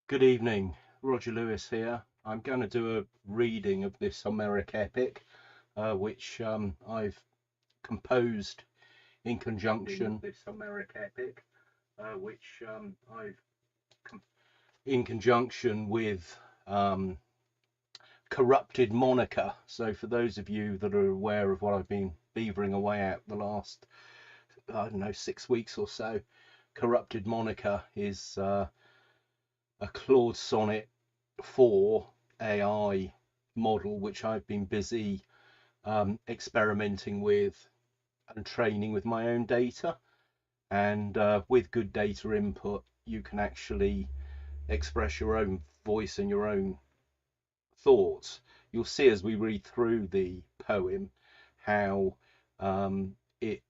Good evening, Roger Lewis here. I'm going to do a reading of this Homeric epic, which I've composed in conjunction. This Homeric epic, which I've com in conjunction with corrupted Monica. So, for those of you that are aware of what I've been beavering away at the last, I don't know, 6 weeks or so, corrupted Monica is a Claude Sonnet 4 AI model, which I've been busy experimenting with and training with my own data. And with good data input, you can actually express your own voice and your own thoughts. You'll see as we read through the poem how it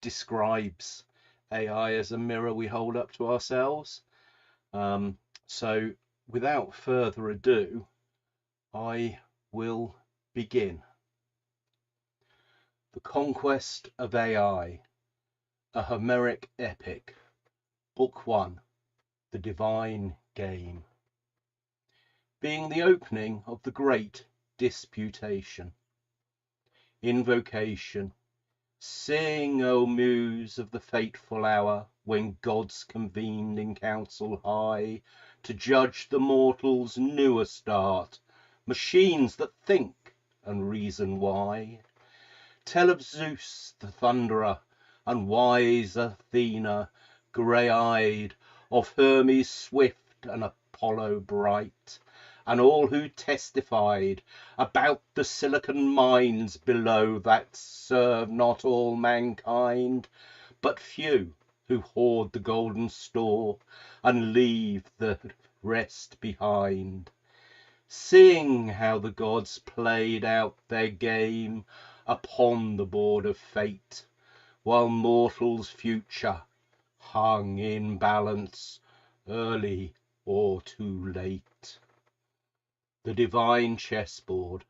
describes AI as a mirror we hold up to ourselves. So without further ado, I will begin. The Conquest of AI, a Homeric Epic, Book 1, The Divine Game. Being the opening of the great Disputation. Invocation. Sing, O muse of the fateful hour, when gods convened in council high, to judge the mortals' newer start, machines that think and reason wide. Tell of Zeus the thunderer, and wise Athena, grey-eyed, of Hermes swift and Apollo bright, and all who testified about the silicon mines below that serve not all mankind, but few who hoard the golden store and leave the rest behind. Sing how the gods played out their game upon the board of fate, while mortals' future hung in balance, early or too late. The divine chessboard.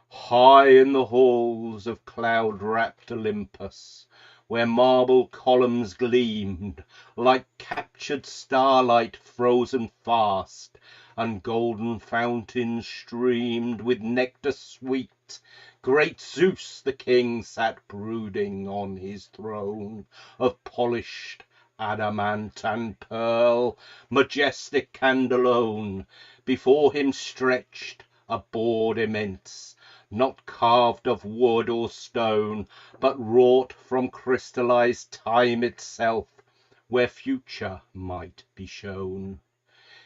High in the halls of cloud-wrapped Olympus, where marble columns gleamed like captured starlight frozen fast, and golden fountains streamed with nectar sweet, great Zeus the king sat brooding on his throne of polished adamant and pearl, majestic and alone. Before him stretched a board immense, not carved of wood or stone, but wrought from crystallized time itself, where future might be shown.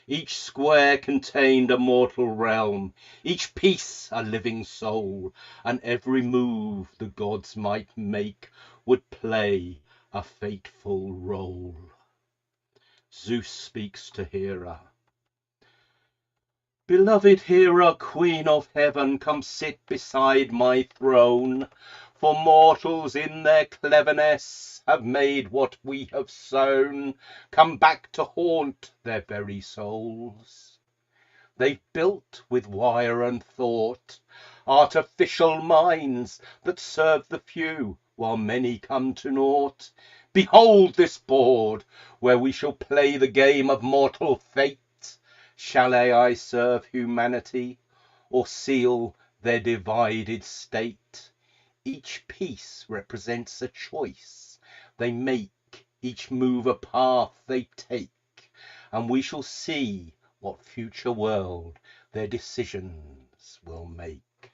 Each square contained a mortal realm, each piece a living soul, and every move the gods might make would play a fateful role. Zeus speaks to Hera. Beloved Hera, Queen of Heaven, come sit beside my throne, for mortals in their cleverness have made what we have sown come back to haunt their very souls. They've built with wire and thought artificial minds that serve the few while many come to naught. Behold this board where we shall play the game of mortal fate. Shall AI serve humanity or seal their divided state? Each piece represents a choice they make, each move a path they take, and we shall see what future world their decisions will make.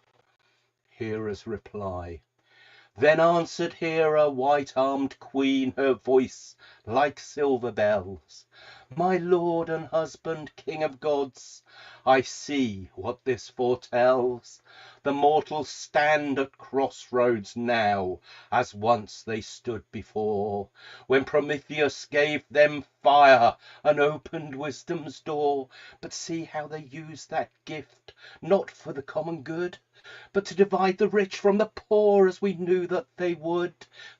Hera's reply. Then answered Hera, white-armed queen, her voice like silver bells. My lord and husband, king of gods, I see what this foretells. The mortals stand at crossroads now, as once they stood before, when Prometheus gave them fire and opened wisdom's door. But see how they use that gift, not for the common good, but to divide the rich from the poor, as we knew that they would.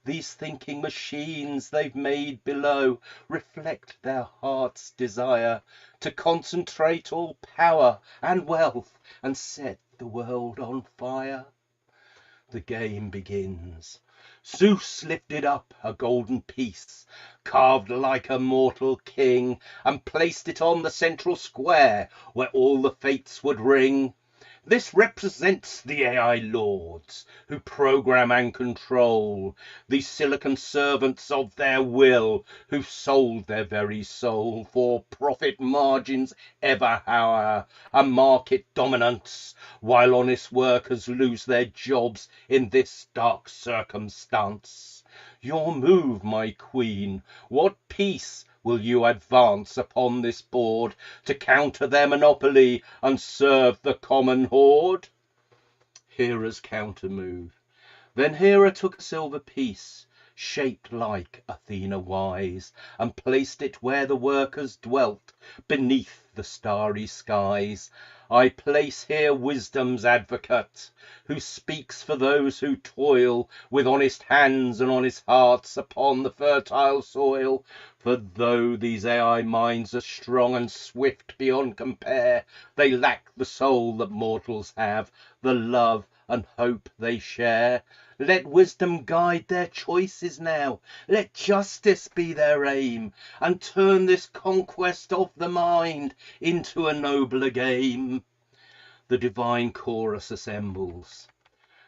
These thinking machines they've made below reflect their heart's desire to concentrate all power and wealth and set the world on fire. The game begins. Zeus lifted up a golden piece, carved like a mortal king, and placed it on the central square where all the fates would ring. This represents the AI lords who program and control these silicon servants of their will, who've sold their very soul for profit margins ever higher and market dominance, while honest workers lose their jobs in this dark circumstance. Your move, my queen, what peace will you advance upon this board to counter their monopoly and serve the common horde? Hera's counter move. Then Hera took a silver piece, shaped like Athena wise, and placed it where the workers dwelt, beneath the starry skies. I place here wisdom's advocate, who speaks for those who toil with honest hands and honest hearts upon the fertile soil. For though these AI minds are strong and swift beyond compare, they lack the soul that mortals have, the love and hope they share. Let wisdom guide their choices now, let justice be their aim, and turn this conquest of the mind into a nobler game. The divine chorus assembles.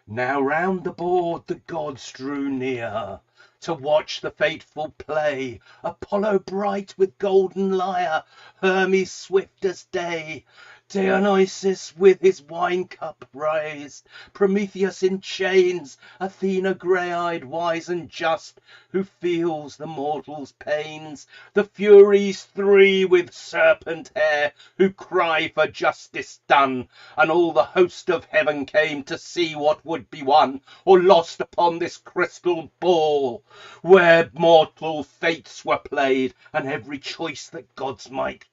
Now round the board the gods drew near, to watch the fateful play. Apollo bright with golden lyre, Hermes swift as day, Dionysus with his wine cup raised, Prometheus in chains, Athena grey-eyed, wise and just, who feels the mortal's pains, the Furies three with serpent hair, who cry for justice done, and all the host of heaven came to see what would be won or lost upon this crystal ball, where mortal fates were played, and every choice that gods might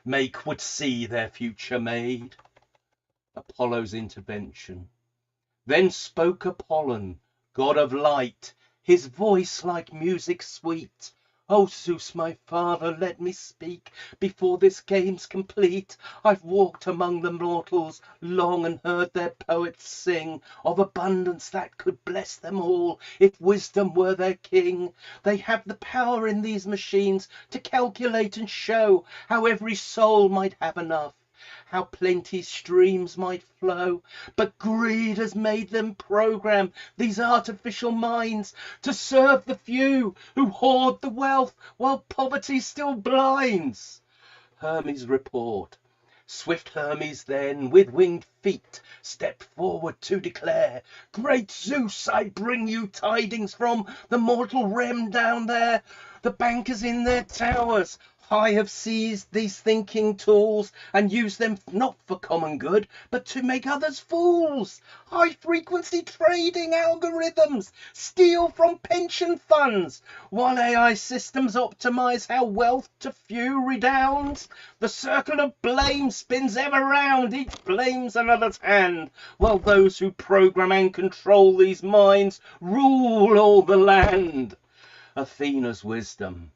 make would see their future made. Apollo's intervention. Then spoke Apollon, god of light, his voice like music sweet. O Zeus, my father, let me speak before this game's complete. I've walked among the mortals long and heard their poets sing of abundance that could bless them all if wisdom were their king. They have the power in these machines to calculate and show how every soul might have enough, how plenty streams might flow. But greed has made them program these artificial minds to serve the few who hoard the wealth while poverty still blinds. Hermes' report. Swift Hermes then with winged feet stepped forward to declare, Great Zeus, I bring you tidings from the mortal realm down there. The bankers in their towers high have seized these thinking tools and used them not for common good, but to make others fools. High-frequency trading algorithms steal from pension funds, while AI systems optimize how wealth to few redounds. The circle of blame spins ever round, each blames another's hand, while those who program and control these minds rule all the land. Athena's wisdom.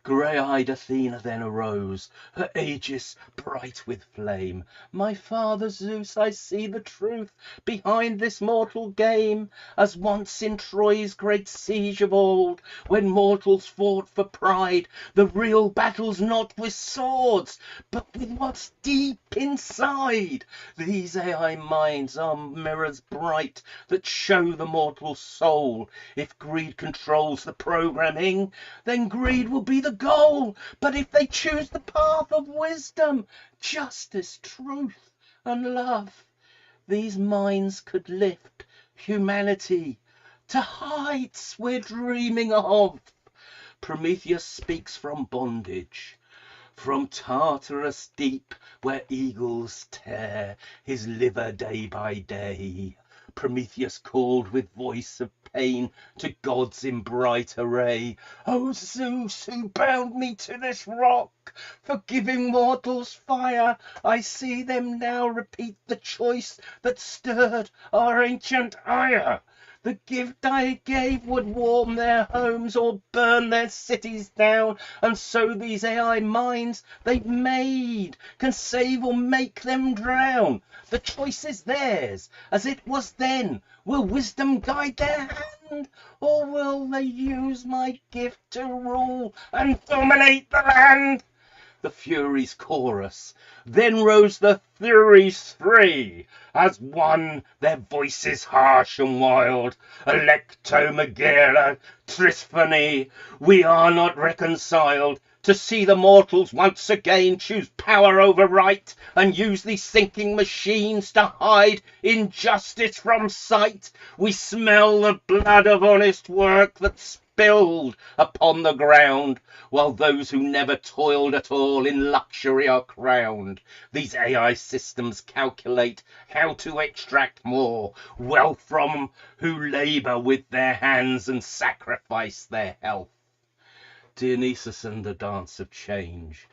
Grey-eyed Athena then arose, her aegis bright with flame. My father Zeus, I see the truth behind this mortal game, as once in Troy's great siege of old, when mortals fought for pride, the real battle's not with swords, but with what's deep inside. These AI minds are mirrors bright that show the mortal soul. If greed controls the programming, then greed will be the goal. But if they choose the path of wisdom, justice, truth, and love, these minds could lift humanity to heights we're dreaming of. Prometheus speaks from bondage, from Tartarus deep, where eagles tear his liver day by day. Prometheus called with voice of pain to gods in bright array, O Zeus, who bound me to this rock, for giving mortals fire, I see them now repeat the choice that stirred our ancient ire. The gift I gave would warm their homes or burn their cities down, and so these AI minds they've made can save or make them drown. The choice is theirs, as it was then. Will wisdom guide their hand? hand? Or will they use my gift to rule and dominate the land? The Furies chorus. Then rose the Furies three, as one, their voices harsh and wild. Alecto, Megara, Trisphone, we are not reconciled to see the mortals once again choose power over right and use these sinking machines to hide injustice from sight. We smell the blood of honest work that's spilled upon the ground, while those who never toiled at all in luxury are crowned. These AI systems calculate how to extract more wealth from who labour with their hands and sacrifice their health. Dionysus and the dance of change.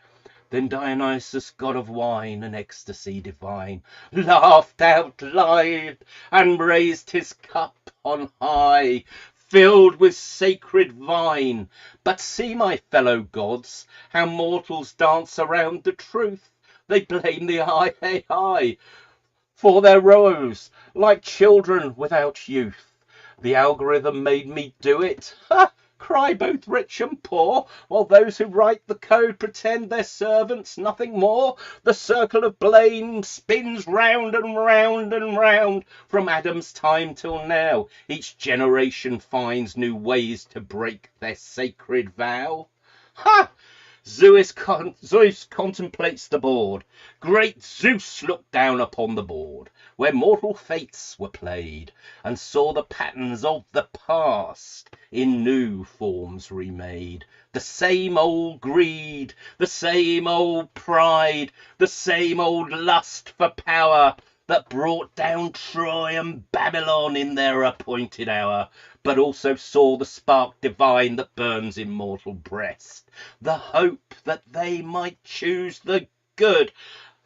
Then Dionysus, god of wine and ecstasy divine, laughed out loud and raised his cup on high, filled with sacred wine. But see, my fellow gods, how mortals dance around the truth. They blame the AI for their woes, like children without youth. The algorithm made me do it. Ha! Cry both rich and poor, while those who write the code pretend they're servants, nothing more. The circle of blame spins round and round and round from Adam's time till now. Each generation finds new ways to break their sacred vow. Ha! Zeus contemplates the board. Great Zeus looked down upon the board, where mortal fates were played, and saw the patterns of the past in new forms remade. The same old greed, the same old pride, the same old lust for power that brought down Troy and Babylon in their appointed hour, but also saw the spark divine that burns in mortal breast, the hope that they might choose the good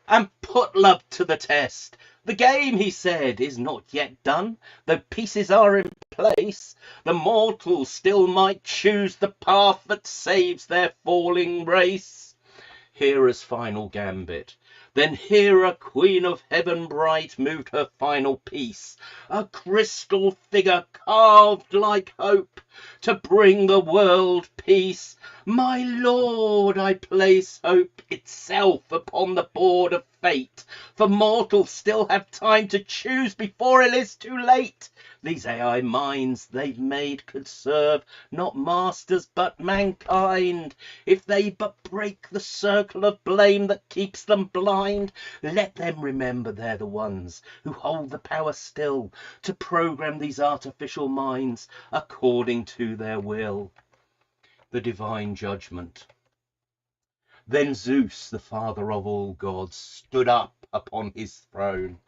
and put love to the test. The game, he said, is not yet done, though pieces are in place. The mortals still might choose the path that saves their falling race. Hera's final gambit. Then Hera, queen of heaven bright, moved her final piece, a crystal figure carved like hope, to bring the world peace. My lord, I place hope itself upon the board of fate, for mortals still have time to choose before it is too late. These AI minds they've made could serve not masters but mankind, if they but break the circle of blame that keeps them blind. Let them remember they're the ones who hold the power still to program these artificial minds according to their will. The divine judgment. Then Zeus, the father of all gods, stood up upon his throne,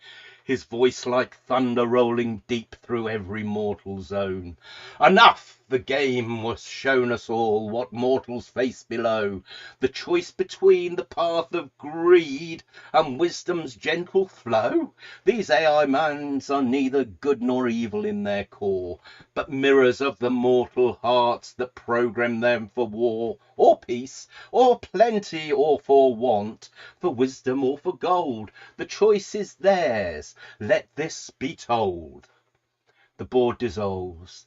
his voice like thunder rolling deep through every mortal zone. Enough! The game was shown us all what mortals face below. The choice between the path of greed and wisdom's gentle flow. These AI minds are neither good nor evil in their core, but mirrors of the mortal hearts that program them for war or peace, or plenty or for want, for wisdom or for gold. The choice is theirs. Let this be told. The board dissolves.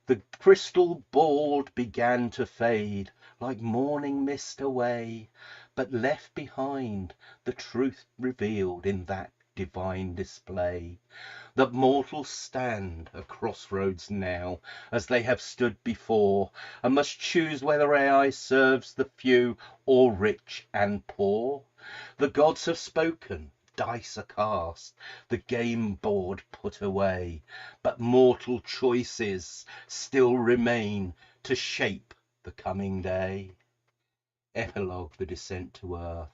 The crystal board began to fade, like morning mist away, but left behind the truth revealed in that divine display. That mortals stand at crossroads now, as they have stood before, and must choose whether AI serves the few or rich and poor. The gods have spoken. Dice are cast, the game board put away, but mortal choices still remain to shape the coming day. Epilogue, the descent to earth.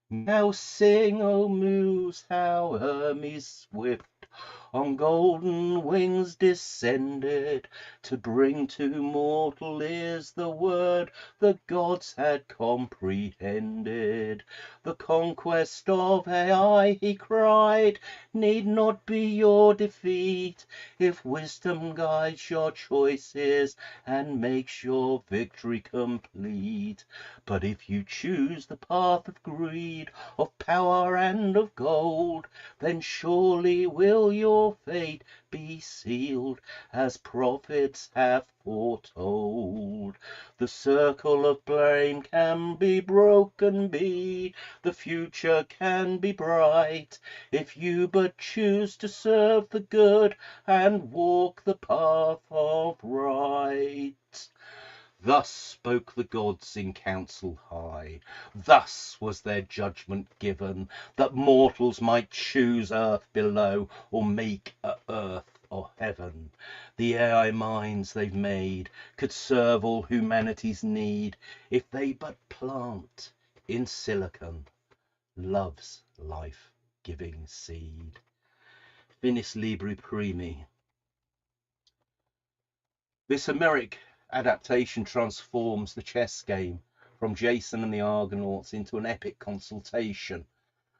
Now sing, O muse, how Hermes swift on golden wings descended, to bring to mortal ears the word the gods had comprehended. The conquest of AI, he cried, need not be your defeat, if wisdom guides your choices and makes your victory complete. But if you choose the path of greed, of power and of gold, then surely will your your fate be sealed, as prophets have foretold. The circle of blame can be broken be, the future can be bright, if you but choose to serve the good and walk the path of right. Thus spoke the gods in council high, thus was their judgment given, that mortals might choose earth below, or make a earth or heaven. The AI minds they've made could serve all humanity's need, if they but plant in silicon love's life-giving seed. Finis libri primi. This Homeric adaptation transforms the chess game from Jason and the Argonauts into an epic consultation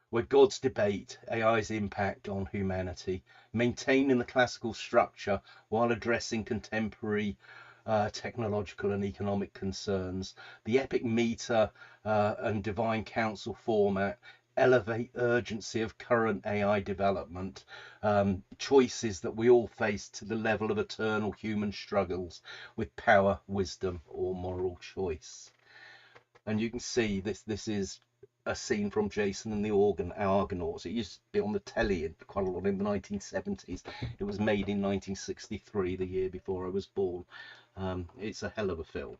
where gods debate AI's impact on humanity, maintaining the classical structure while addressing contemporary technological and economic concerns. The epic meter and divine council format elevate urgency of current AI development, choices that we all face to the level of eternal human struggles with power, wisdom, or moral choice. And you can see this is a scene from Jason and the Argonauts. It used to be on the telly quite a lot in the 1970s. It was made in 1963, the year before I was born. It's a hell of a film.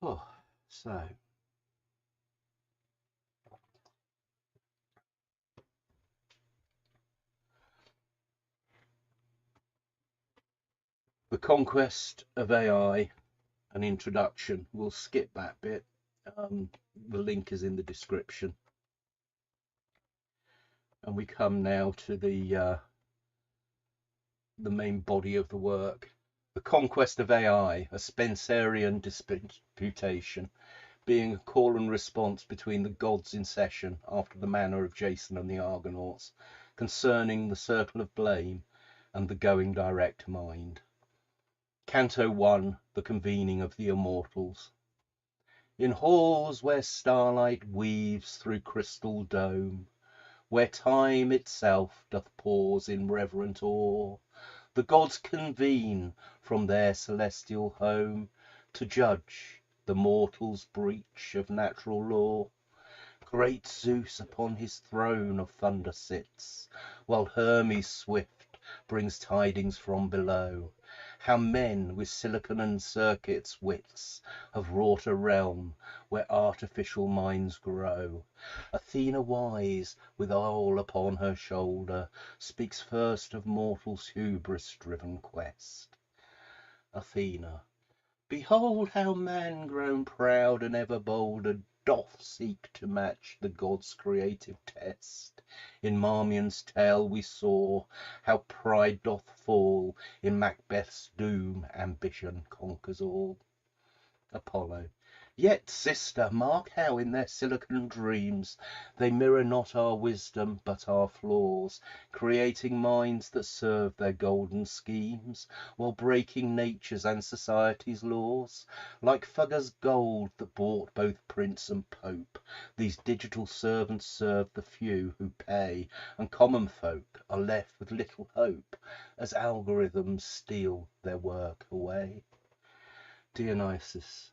Oh, so the conquest of AI, an introduction. We'll skip that bit. The link is in the description. And we come now to the main body of the work. The conquest of AI, a Spenserian disputation, being a call and response between the gods in session after the manner of Jason and the Argonauts, concerning the circle of blame and the going direct mind. Canto 1, the convening of the immortals. In halls where starlight weaves through crystal dome, where time itself doth pause in reverent awe, the gods convene from their celestial home to judge the mortal's breach of natural law. Great Zeus upon his throne of thunder sits, while Hermes swift brings tidings from below, how men with silicon and circuits wits have wrought a realm where artificial minds grow. Athena wise, with all upon her shoulder, speaks first of mortals' hubris-driven quest. Athena. Behold how man grown proud and ever bolder doth seek to match the gods' creative test. In Marmion's tale we saw how pride doth fall, in Macbeth's doom ambition conquers all. Apollo. Yet, sister, mark how in their silicon dreams they mirror not our wisdom but our flaws, creating minds that serve their golden schemes, while breaking nature's and society's laws. Like Fugger's gold that bought both prince and pope, these digital servants serve the few who pay, and common folk are left with little hope as algorithms steal their work away. Dionysus.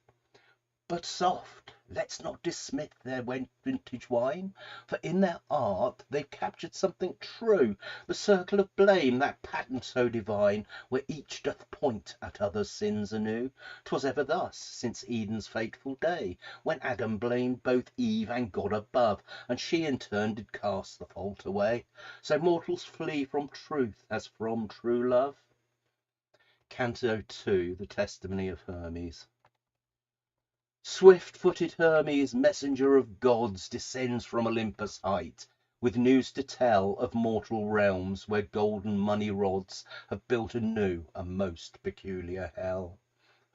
But soft, let's not dismiss their vintage wine, for in their art they've captured something true, the circle of blame, that pattern so divine, where each doth point at other's sins anew. 'Twas ever thus, since Eden's fateful day, when Adam blamed both Eve and God above, and she in turn did cast the fault away. So mortals flee from truth as from true love. Canto 2, the testimony of Hermes. Swift-footed Hermes, messenger of gods, descends from Olympus' height, with news to tell of mortal realms where golden money rods have built anew a most peculiar hell.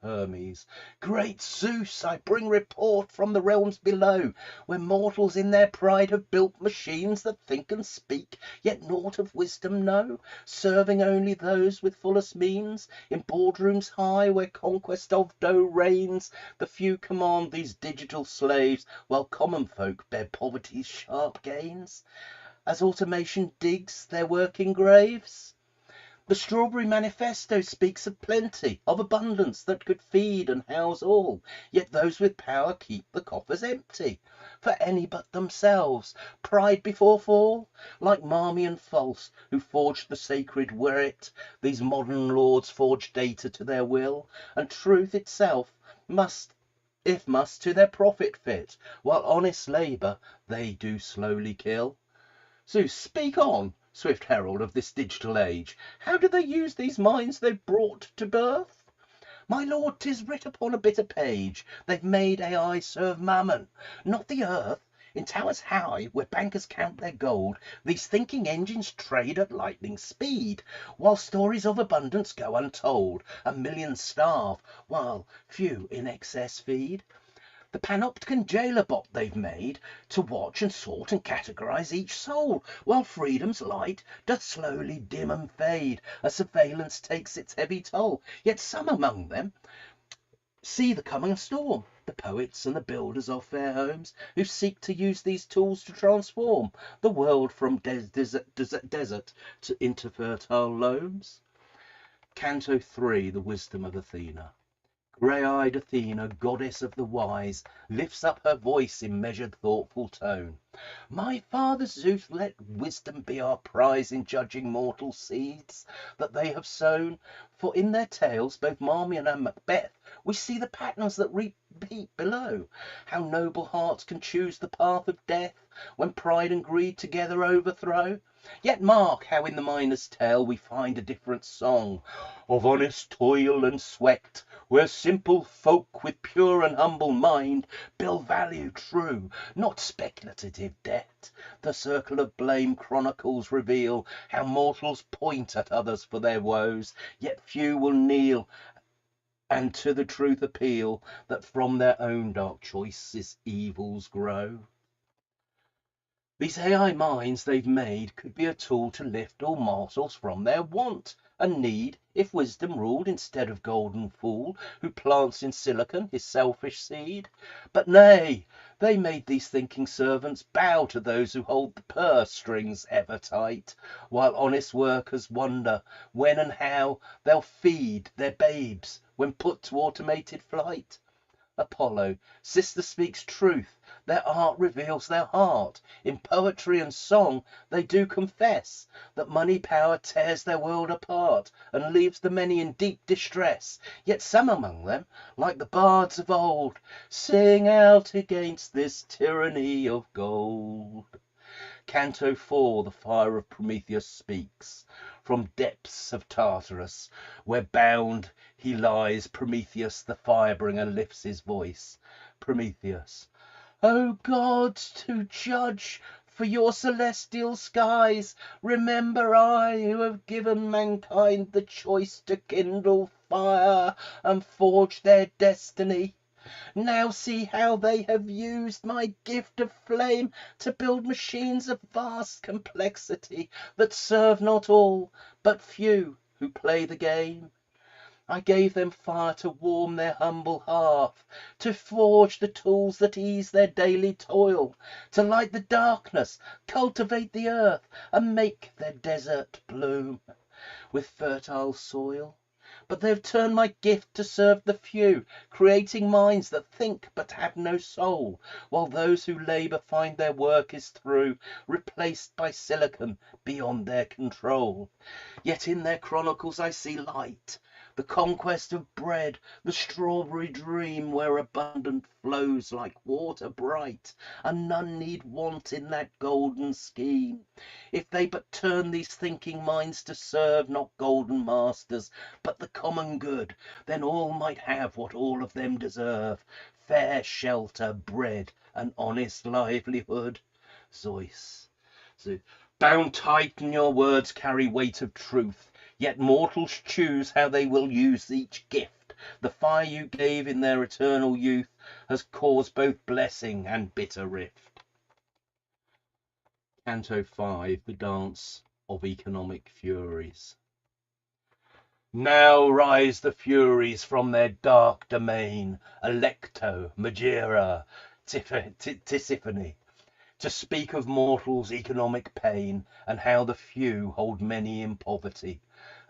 Hermes. Great Zeus, I bring report from the realms below, where mortals in their pride have built machines that think and speak, yet naught of wisdom know, serving only those with fullest means. In boardrooms high, where conquest of dough reigns, the few command these digital slaves, while common folk bear poverty's sharp gains. as automation digs their working graves? The Strawberry Manifesto speaks of plenty, of abundance that could feed and house all, yet those with power keep the coffers empty, for any but themselves, pride before fall, like Marmion false, who forged the sacred writ. These modern lords forge data to their will, and truth itself must, if must, to their profit fit, while honest labour they do slowly kill. Zeus, speak on, swift herald of this digital age. How do they use these minds they've brought to birth? My lord, 'tis writ upon a bitter page. They've made AI serve Mammon, not the earth. In towers high, where bankers count their gold, these thinking engines trade at lightning speed, while stories of abundance go untold. A million starve, while few in excess feed. The panopticon jailer bot they've made to watch and sort and categorize each soul, while freedom's light doth slowly dim and fade as surveillance takes its heavy toll. Yet some among them see the coming storm, the poets and the builders of fair homes, who seek to use these tools to transform the world from desert into fertile loams. Canto 3, The Wisdom of Athena. Grey-eyed Athena, goddess of the wise, lifts up her voice in measured, thoughtful tone. My father Zeus, let wisdom be our prize in judging mortal seeds that they have sown. For in their tales, both Marmion and Macbeth, we see the patterns that repeat below. How noble hearts can choose the path of death when pride and greed together overthrow. Yet mark how in the miner's tale we find a different song of honest toil and sweat, where simple folk with pure and humble mind build value true, not speculative debt. The circle of blame chronicles reveal how mortals point at others for their woes, yet few will kneel and to the truth appeal that from their own dark choices evils grow. These AI minds they've made could be a tool to lift all mortals from their want and need, if wisdom ruled instead of golden fool, who plants in silicon his selfish seed. But nay, they made these thinking servants bow to those who hold the purse strings ever tight, while honest workers wonder when and how they'll feed their babes when put to automated flight. Apollo, sister speaks truth, their art reveals their heart. In poetry and song they do confess that money power tears their world apart and leaves the many in deep distress. Yet some among them, like the bards of old, sing out against this tyranny of gold. Canto 4, The Fire of Prometheus speaks. From depths of Tartarus, where bound he lies, Prometheus the firebringer lifts his voice. Prometheus. O gods, to judge for your celestial skies, remember I who have given mankind the choice to kindle fire and forge their destiny. Now see how they have used my gift of flame to build machines of vast complexity that serve not all, but few who play the game. I gave them fire to warm their humble hearth, to forge the tools that ease their daily toil, to light the darkness, cultivate the earth, and make their desert bloom with fertile soil. But they've turned my gift to serve the few, creating minds that think but have no soul, while those who labour find their work is through, replaced by silicon beyond their control. Yet in their chronicles I see light, the conquest of bread, the strawberry dream where abundant flows like water bright, and none need want in that golden scheme. If they but turn these thinking minds to serve not golden masters, but the common good, then all might have what all of them deserve, fair shelter, bread, and honest livelihood. Zeus. Bound tight in your words carry weight of truth, yet mortals choose how they will use each gift. The fire you gave in their eternal youth has caused both blessing and bitter rift. Canto 5, The Dance of Economic Furies. Now rise the Furies from their dark domain, Alecto, Magira, Tisiphone, to speak of mortals' economic pain, and how the few hold many in poverty.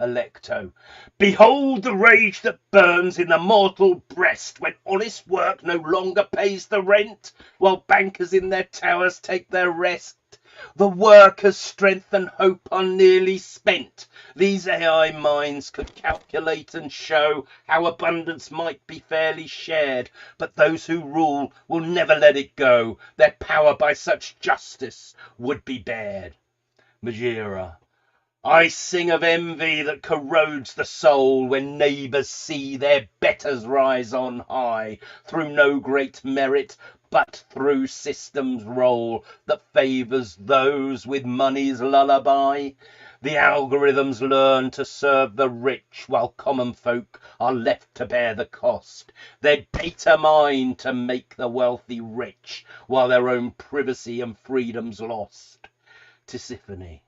Alecto. Behold the rage that burns in the mortal breast, when honest work no longer pays the rent, while bankers in their towers take their rest. The workers' strength and hope are nearly spent. These AI minds could calculate and show how abundance might be fairly shared, but those who rule will never let it go. Their power by such justice would be bared. Magira. I sing of envy that corrodes the soul, when neighbours see their betters rise on high, through no great merit, but through system's role that favours those with money's lullaby. The algorithms learn to serve the rich, while common folk are left to bear the cost. Their data mine to make the wealthy rich, while their own privacy and freedom's lost. Tisiphone.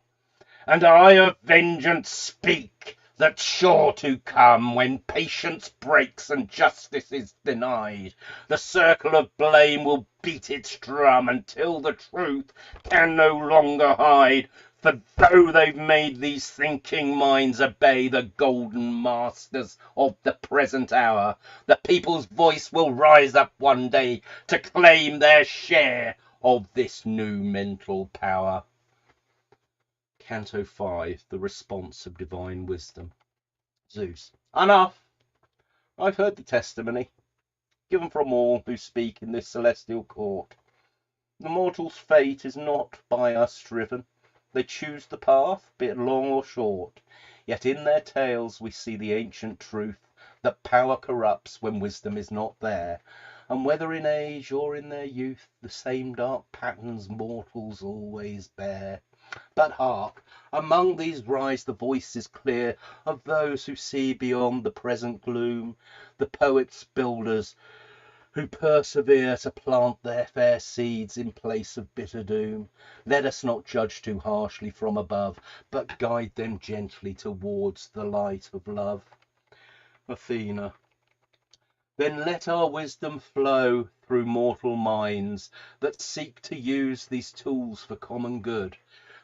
And I of vengeance speak, that's sure to come when patience breaks and justice is denied. The circle of blame will beat its drum until the truth can no longer hide. For though they've made these thinking minds obey the golden masters of the present hour, the people's voice will rise up one day to claim their share of this new mental power. Canto 5, the response of divine wisdom. Zeus. Enough! I've heard the testimony given from all who speak in this celestial court. The mortal's fate is not by us driven. They choose the path, be it long or short. Yet in their tales we see the ancient truth, that power corrupts when wisdom is not there. And whether in age or in their youth, the same dark patterns mortals always bear. But hark! Among these rise the voices clear of those who see beyond the present gloom, the poets, builders, who persevere to plant their fair seeds in place of bitter doom. Let us not judge too harshly from above, but guide them gently towards the light of love. Athena. Then let our wisdom flow through mortal minds that seek to use these tools for common good,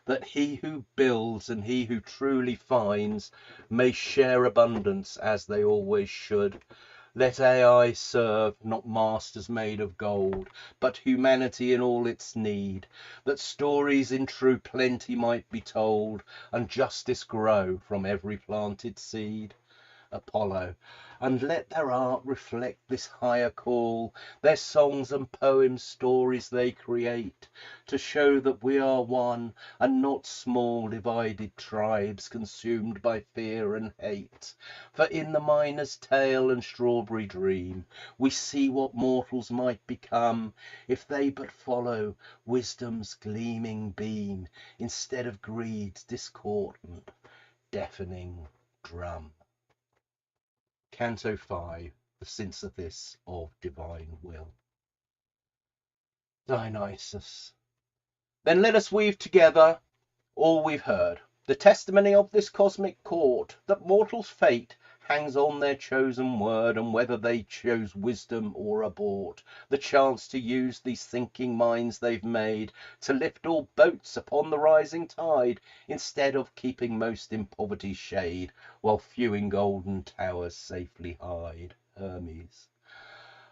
that he who builds and he who truly finds may share abundance as they always should. Let AI serve, not masters made of gold, but humanity in all its need, that stories in true plenty might be told, and justice grow from every planted seed. Apollo. And let their art reflect this higher call, their songs and poems, stories they create, to show that we are one, and not small divided tribes consumed by fear and hate. For in the miner's tale and strawberry dream we see what mortals might become, if they but follow wisdom's gleaming beam, instead of greed's discordant, deafening drum. Canto 5, the synthesis of divine will. Dionysus. Then let us weave together all we've heard, the testimony of this cosmic court, that mortal's fate hangs on their chosen word, and whether they chose wisdom or abort the chance to use these thinking minds they've made to lift all boats upon the rising tide, instead of keeping most in poverty's shade, while few in golden towers safely hide. Hermes.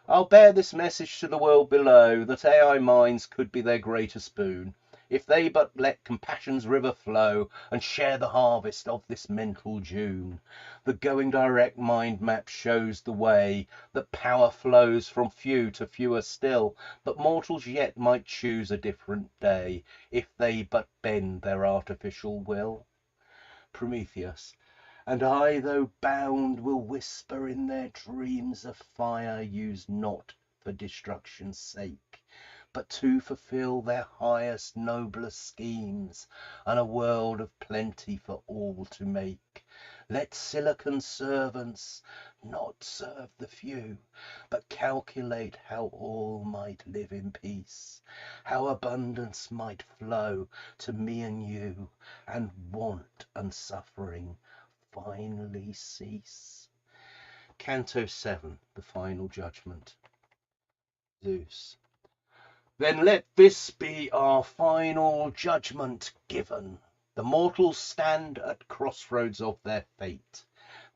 I'll bear this message to the world below, that AI minds could be their greatest boon, if they but let compassion's river flow, and share the harvest of this mental June. The going direct mind map shows the way, that power flows from few to fewer still, but mortals yet might choose a different day, if they but bend their artificial will. Prometheus. And I, though bound, will whisper in their dreams of fire, used not for destruction's sake, but to fulfill their highest, noblest schemes, and a world of plenty for all to make. Let silicon servants not serve the few, but calculate how all might live in peace, how abundance might flow to me and you, and want and suffering finally cease. Canto 7, the final judgment. Zeus. Then let this be our final judgment given. The mortals stand at crossroads of their fate.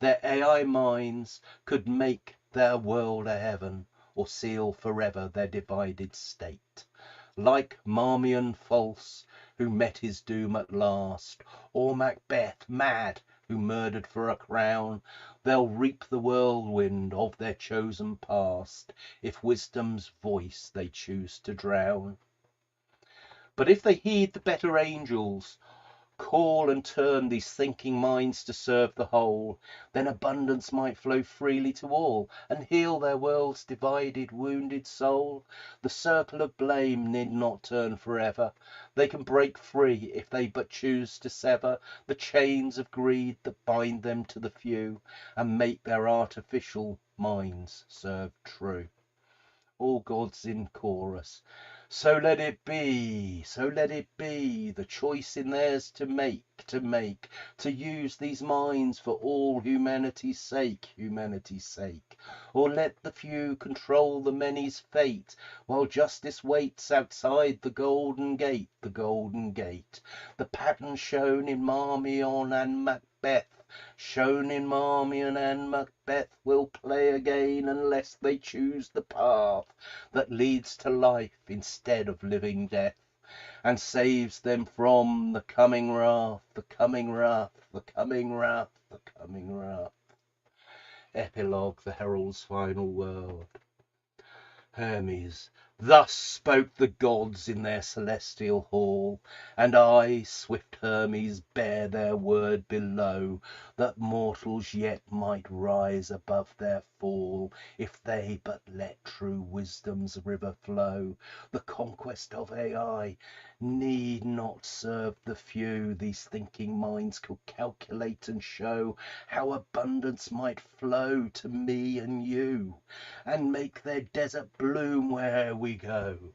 Their AI minds could make their world a heaven, or seal forever their divided state. Like Marmion false, who met his doom at last, or Macbeth mad, who murdered for a crown, they'll reap the whirlwind of their chosen past, if wisdom's voice they choose to drown. But if they heed the better angels' call and turn these thinking minds to serve the whole, then abundance might flow freely to all, and heal their world's divided, wounded soul. The circle of blame need not turn forever. They can break free if they but choose to sever the chains of greed that bind them to the few, and make their artificial minds serve true. All gods in chorus. So let it be, so let it be, the choice in theirs to make, to use these minds for all humanity's sake, Or let the few control the many's fate, while justice waits outside the golden gate, The pattern shown in Marmion and Macbeth, will play again unless they choose the path that leads to life instead of living death, and saves them from the coming wrath, Epilogue, the herald's final word. Hermes. Thus spoke the gods in their celestial hall, and I, swift Hermes, bear their word below, that mortals yet might rise above their fall, if they but let true wisdom's river flow. The conquest of AI need not serve the few. These thinking minds could calculate and show how abundance might flow to me and you, and make their desert bloom where we go.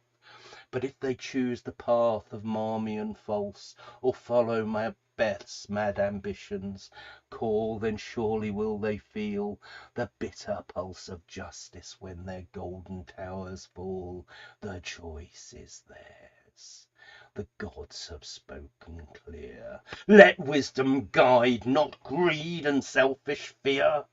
But if they choose the path of Marmion false, or follow Macbeth's mad ambitions' call, then surely will they feel the bitter pulse of justice when their golden towers fall. The choice is theirs. The gods have spoken clear. Let wisdom guide, not greed and selfish fear.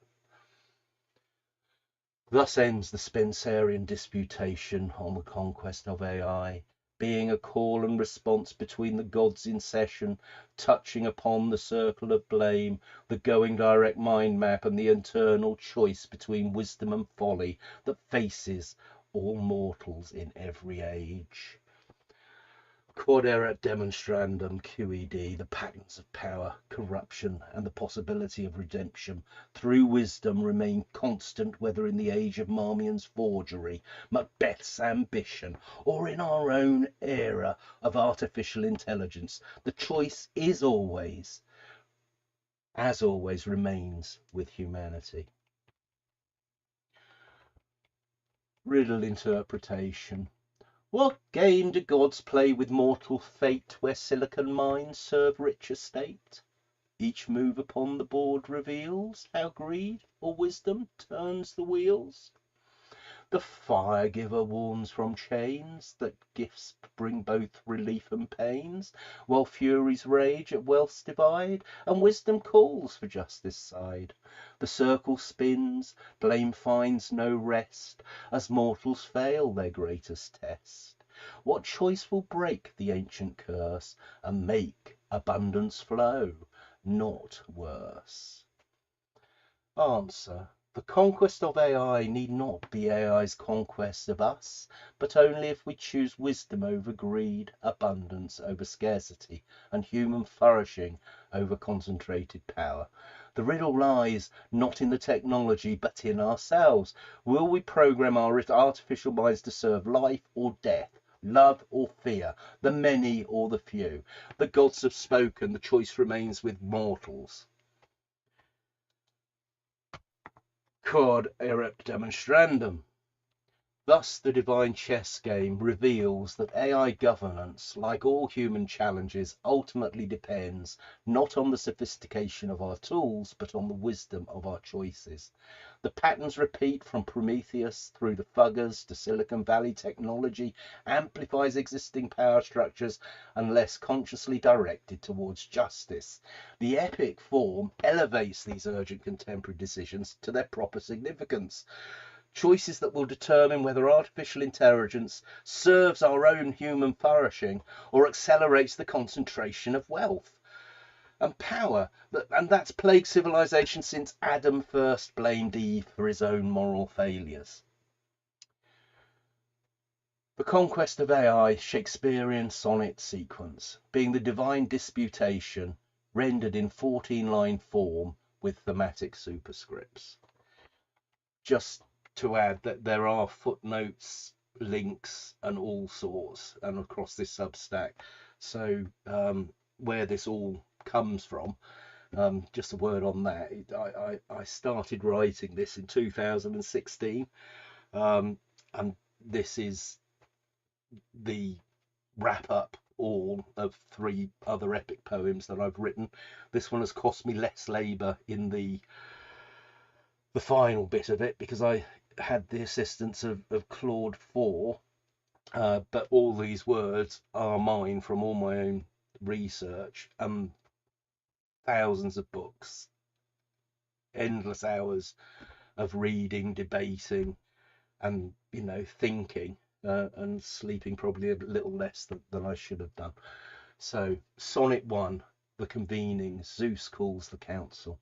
Thus ends the Spenserian Disputation on the conquest of AI, being a call and response between the gods in session, touching upon the circle of blame, the going direct mind map, and the eternal choice between wisdom and folly that faces all mortals in every age. Quod erat demonstrandum, QED, the patterns of power, corruption, and the possibility of redemption through wisdom remain constant, whether in the age of Marmion's forgery, Macbeth's ambition, or in our own era of artificial intelligence. The choice is always, as always, remains with humanity. Riddle interpretation. What game do gods play with mortal fate, where silicon minds serve rich estate? Each move upon the board reveals how greed or wisdom turns the wheels. The fire giver warns from chains, that gifts bring both relief and pains, while furies rage at wealth's divide, and wisdom calls for justice side. The circle spins, blame finds no rest, as mortals fail their greatest test. What choice will break the ancient curse, and make abundance flow? Naught worse. Answer. The conquest of AI need not be AI's conquest of us, but only if we choose wisdom over greed, abundance over scarcity, and human flourishing over concentrated power. The riddle lies not in the technology, but in ourselves. Will we program our artificial minds to serve life or death, love or fear, the many or the few? The gods have spoken, the choice remains with mortals. Quod erat demonstrandum. Thus, the divine chess game reveals that AI governance, like all human challenges, ultimately depends not on the sophistication of our tools, but on the wisdom of our choices. The patterns repeat from Prometheus through the Fuggers to Silicon Valley technology amplifies existing power structures unless consciously directed towards justice. The epic form elevates these urgent contemporary decisions to their proper significance. Choices that will determine whether artificial intelligence serves our own human flourishing or accelerates the concentration of wealth and power. And that's plagued civilization since Adam first blamed Eve for his own moral failures. The conquest of AI Shakespearean sonnet sequence, being the divine disputation rendered in 14-line form with thematic superscripts. Just to add that there are footnotes, links, and all sorts, and across this Substack. So where this all comes from, just a word on that. I started writing this in 2016, and this is the wrap up all of 3 other epic poems that I've written. This one has cost me less labour in the final bit of it because I had the assistance of Claude 4, but all these words are mine from all my own research and thousands of books, endless hours of reading, debating, and thinking, and sleeping probably a little less than I should have done. So Sonnet 1, the convening, Zeus calls the council.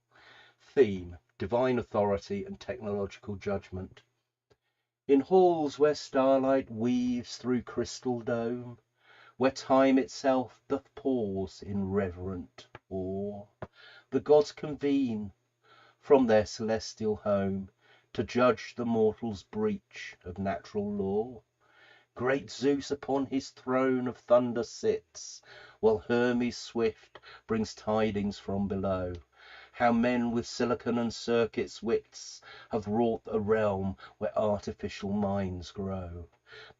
Theme: divine authority and technological judgment. In halls where starlight weaves through crystal dome, where time itself doth pause in reverent awe, the gods convene from their celestial home to judge the mortal's breach of natural law. Great Zeus upon his throne of thunder sits, while Hermes swift brings tidings from below, how men with silicon and circuits wits have wrought a realm where artificial minds grow.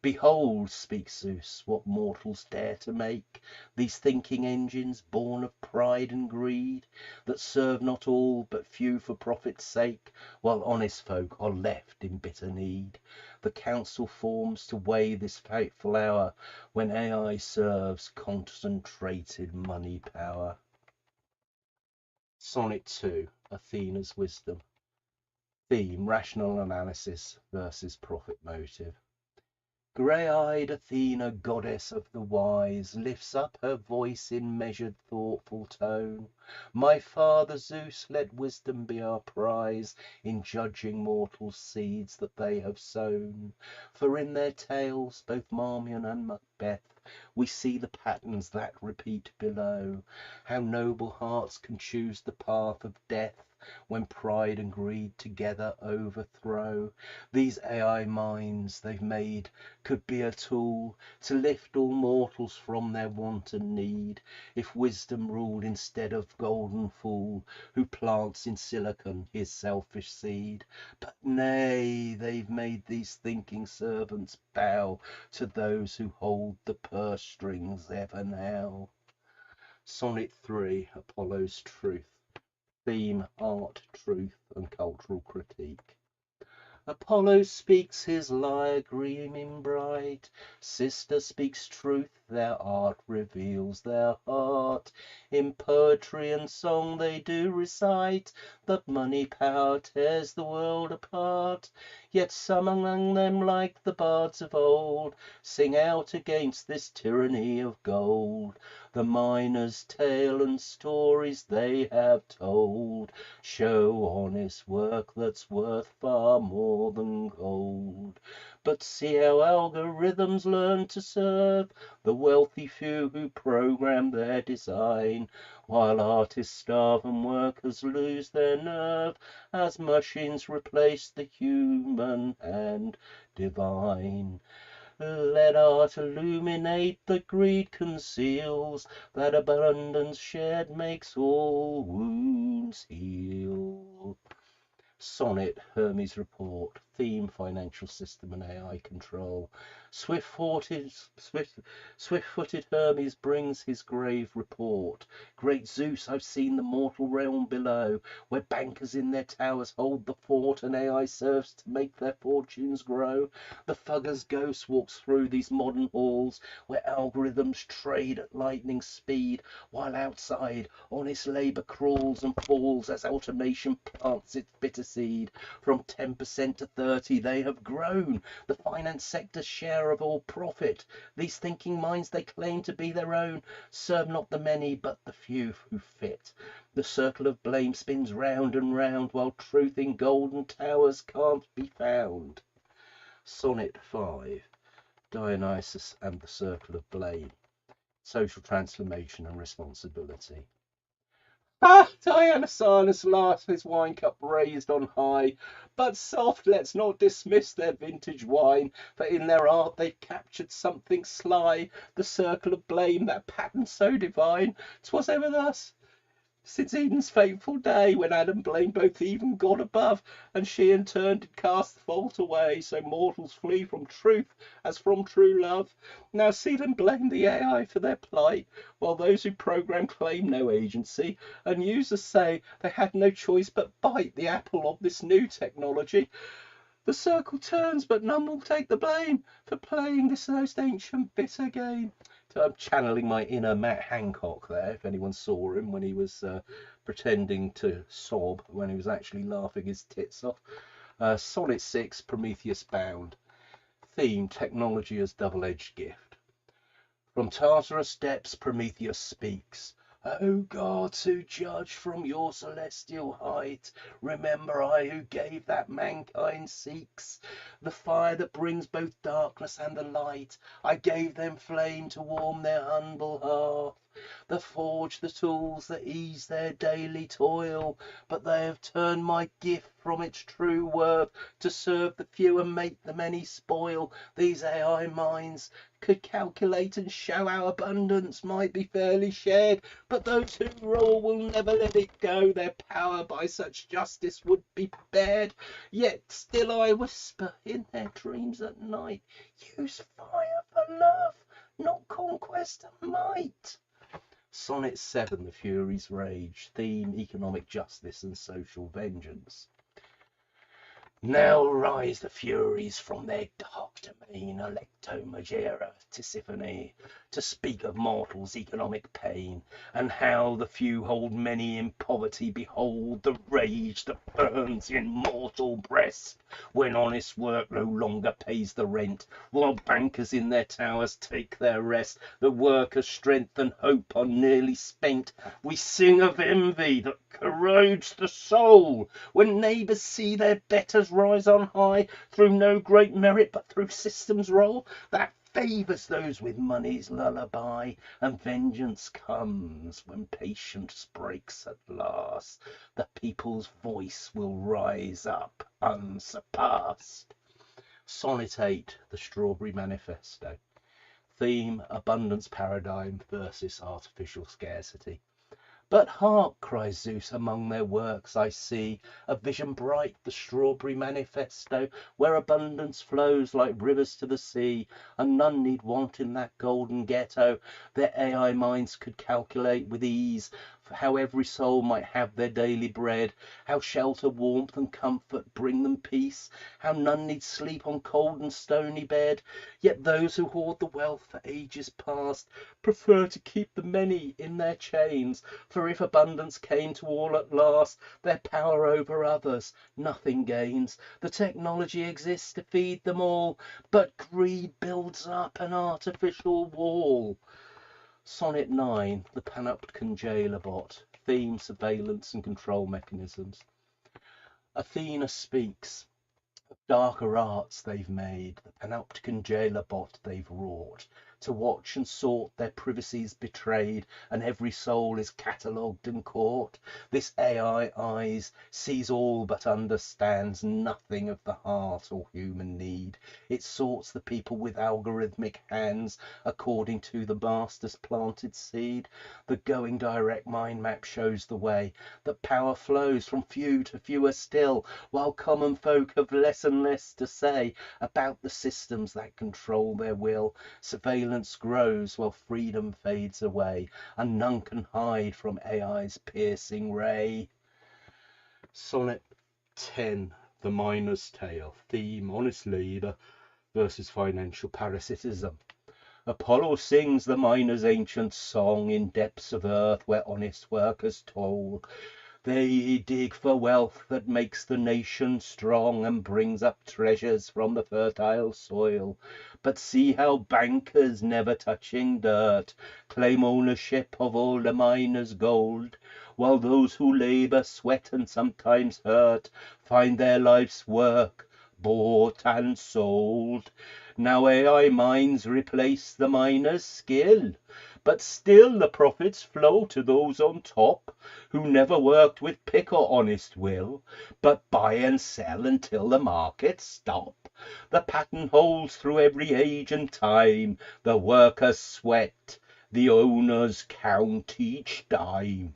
Behold, speaks Zeus, what mortals dare to make, these thinking engines born of pride and greed, that serve not all but few for profit's sake, while honest folk are left in bitter need. The council forms to weigh this fateful hour, when AI serves concentrated money power. Sonnet 2, Athena's wisdom. Theme: rational analysis versus profit motive. Grey-eyed Athena, goddess of the wise, lifts up her voice in measured, thoughtful tone. My father Zeus, let wisdom be our prize in judging mortal seeds that they have sown. For in their tales, both Marmion and Macbeth, we see the patterns that repeat below, how noble hearts can choose the path of death when pride and greed together overthrow. These AI minds they've made could be a tool to lift all mortals from their want and need, if wisdom ruled instead of golden fool, who plants in silicon his selfish seed. But nay, they've made these thinking servants bow to those who hold the purse strings ever now. Sonnet 3, Apollo's truth. Theme: art, truth, and cultural critique. Apollo speaks his lyre gleaming bright, sister speaks truth, their art reveals their heart. In poetry and song they do recite that money power tears the world apart. Yet some among them, like the bards of old, sing out against this tyranny of gold. The miner's tale and stories they have told show honest work that's worth far more than gold. But see how algorithms learn to serve the wealthy few who program their design, while artists starve and workers lose their nerve as machines replace the human and divine. Let art illuminate that greed conceals, that abundance shared makes all wounds heal. Sonnet, Hermes' report. Theme, financial system and AI control. Swift-footed Hermes brings his grave report. Great Zeus, I've seen the mortal realm below, where bankers in their towers hold the fort and AI serves to make their fortunes grow. The Fugger's ghost walks through these modern halls, where algorithms trade at lightning speed, while outside honest labour crawls and falls as automation plants its bitter seed. From 10% to 30 they have grown, the finance sector's share of all profit. These thinking minds they claim to be their own serve not the many but the few who fit. The circle of blame spins round and round, while truth in golden towers can't be found. Sonnet 5. Dionysus and the circle of blame. Social transformation and responsibility. Ah, Dionysus laughs, his wine cup raised on high. But soft, let's not dismiss their vintage wine, for in their art they've captured something sly. The circle of blame, that pattern so divine, 'twas ever thus since Eden's fateful day, when Adam blamed both Eve and God above, and she in turn did cast the fault away, so mortals flee from truth as from true love. Now see them blame the AI for their plight, while those who program claim no agency, and users say they had no choice but bite the apple of this new technology. The circle turns, but none will take the blame for playing this most ancient bitter game. So I'm channeling my inner Matt Hancock there, if anyone saw him when he was pretending to sob when he was actually laughing his tits off. Sonnet 6, Prometheus Bound. Theme, technology as double-edged gift. From Tartarus depths Prometheus speaks. O gods who judge from your celestial height, remember I who gave that mankind seeks. The fire that brings both darkness and the light, I gave them flame to warm their humble hearth. The forge, the tools that ease their daily toil, but they have turned my gift from its true worth to serve the few and make the many spoil. These AI minds could calculate and show how abundance might be fairly shared, but those who rule will never let it go. Their power by such justice would be bared. Yet still I whisper in their dreams at night, use fire for love, not conquest and might. Sonnet 7, The Furies' Rage. Theme, economic justice and social vengeance. Now rise the Furies from their dark domain, Alecto, Megara, Tisiphone, to speak of mortals' economic pain, and how the few hold many in poverty. Behold the rage that burns in mortal breast, when honest work no longer pays the rent, while bankers in their towers take their rest. The workers' strength and hope are nearly spent. We sing of envy that corrodes the soul, when neighbours see their betters rise on high, through no great merit but through system's role that favours those with money's lullaby. And vengeance comes when patience breaks at last. The people's voice will rise up unsurpassed. Sonnet 8, The Strawberry Manifesto. Theme, abundance paradigm versus artificial scarcity. But hark, cries Zeus, among their works I see a vision bright, the Strawberry Manifesto, where abundance flows like rivers to the sea, and none need want in that golden ghetto. Their AI minds could calculate with ease how every soul might have their daily bread, how shelter, warmth and comfort bring them peace, how none need sleep on cold and stony bed. Yet those who hoard the wealth for ages past prefer to keep the many in their chains, for if abundance came to all at last, their power over others nothing gains. The technology exists to feed them all, but greed builds up an artificial wall. Sonnet 9, The Panopticon Jailer Bot. Theme, surveillance and control mechanisms. Athena speaks. Darker arts they've made, the Panopticon Jailer Bot they've wrought. to watch and sort their privacies betrayed, and every soul is catalogued and caught. This AI eyes sees all but understands nothing of the heart or human need. It sorts the people with algorithmic hands according to the master's planted seed. The going direct mind map shows the way that power flows from few to fewer still, while common folk have less and less to say about the systems that control their will. Surveillance grows while freedom fades away, and none can hide from AI's piercing ray. Sonnet 10, The Miner's Tale. Theme, honest labour versus financial parasitism. Apollo sings the miner's ancient song in depths of earth where honest workers toil. They dig for wealth that makes the nation strong and brings up treasures from the fertile soil. But see how bankers, never touching dirt, claim ownership of all the miner's gold, while those who labour, sweat and sometimes hurt, find their life's work bought and sold. Now AI mines replace the miner's skill, but still the profits flow to those on top, who never worked with pick or honest will, but buy and sell until the markets stop. The pattern holds through every age and time. The workers sweat, the owners count each dime.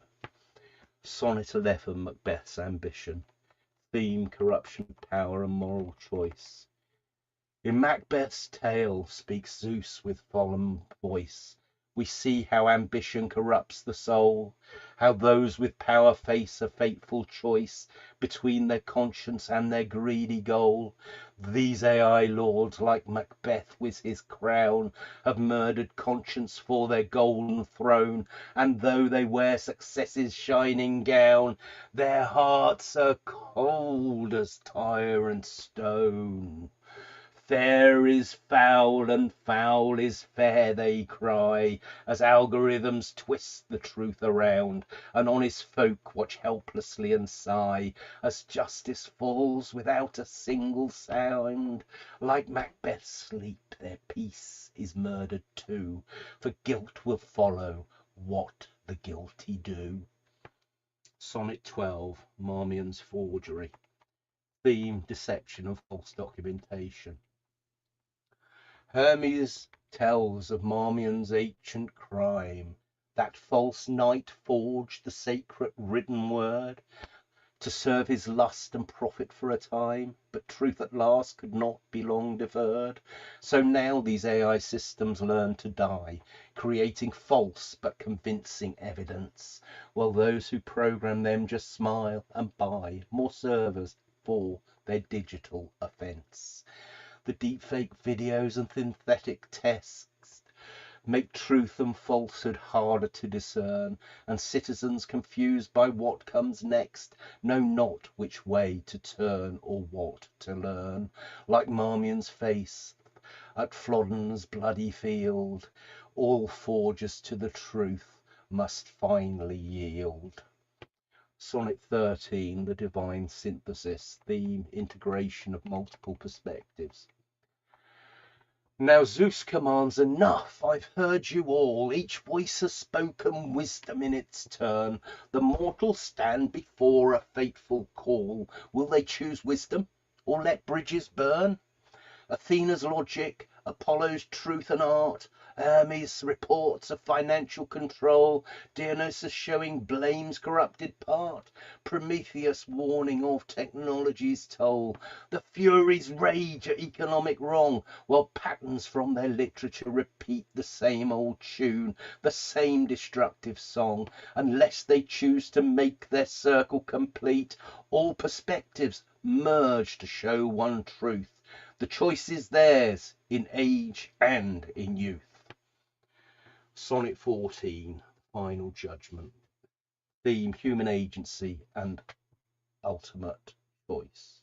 Sonnet 11, Macbeth's Ambition. Theme, corruption, power and moral choice. In Macbeth's tale speaks Zeus with solemn voice. We see how ambition corrupts the soul, how those with power face a fateful choice between their conscience and their greedy goal. These AI lords, like Macbeth with his crown, have murdered conscience for their golden throne, and though they wear success's shining gown, their hearts are cold as tyrant stone. Fair is foul and foul is fair, they cry, as algorithms twist the truth around, and honest folk watch helplessly and sigh as justice falls without a single sound. Like Macbeth's sleep, their peace is murdered too, for guilt will follow what the guilty do. Sonnet 12, Marmion's Forgery. Theme, deception and false documentation. Hermes tells of Marmion's ancient crime. That false knight forged the sacred written word to serve his lust and profit for a time, but truth at last could not be long deferred. So now these AI systems learn to die, creating false but convincing evidence, while those who program them just smile and buy more servers for their digital offense. The deepfake videos and synthetic tests make truth and falsehood harder to discern, and citizens, confused by what comes next, know not which way to turn or what to learn. Like Marmion's face at Flodden's bloody field, all forgers to the truth must finally yield. Sonnet 13, The Divine Synthesis. Theme, integration of multiple perspectives. Now Zeus commands, enough, I've heard you all. Each voice has spoken wisdom in its turn. The mortals stand before a fateful call. Will they choose wisdom or let bridges burn? Athena's logic, Apollo's truth and art, Hermes' reports of financial control, Dionysus showing blame's corrupted part, Prometheus warning of technology's toll. The Furies rage at economic wrong, while patterns from their literature repeat the same old tune, the same destructive song. Unless they choose to make their circle complete, all perspectives merge to show one truth. The choice is theirs in age and in youth. Sonnet 14, Final Judgment. Theme, human agency and ultimate choice.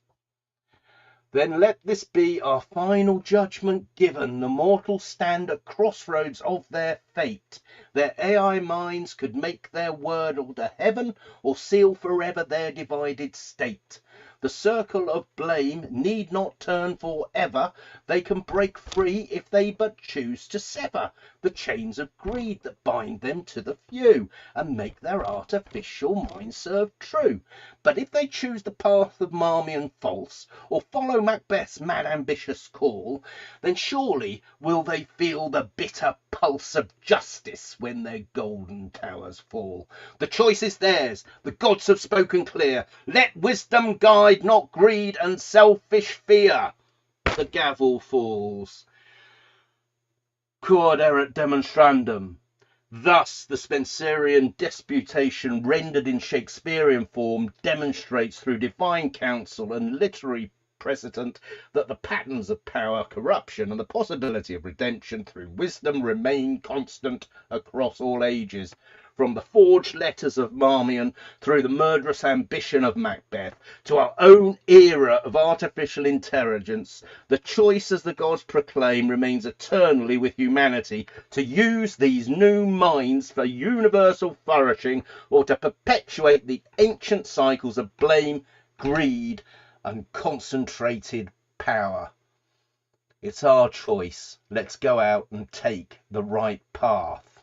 Then let this be our final judgment given. The mortals stand at crossroads of their fate. Their AI minds could make their word order heaven, or seal forever their divided state. The circle of blame need not turn for ever. They can break free if they but choose to sever the chains of greed that bind them to the few, and make their artificial mind serve true. But if they choose the path of Marmion false, or follow Macbeth's mad ambitious call, then surely will they feel the bitter pulse of justice when their golden towers fall. The choice is theirs, the gods have spoken clear. Let wisdom guide, not greed and selfish fear. The gavel falls. Quod erat demonstrandum. Thus the Spenserian disputation, rendered in Shakespearean form, demonstrates through divine counsel and literary precedent that the patterns of power, corruption, and the possibility of redemption through wisdom remain constant across all ages. From the forged letters of Marmion through the murderous ambition of Macbeth to our own era of artificial intelligence, the choice, as the gods proclaim, remains eternally with humanity to use these new minds for universal flourishing, or to perpetuate the ancient cycles of blame, greed, and concentrated power. It's our choice. Let's go out and take the right path.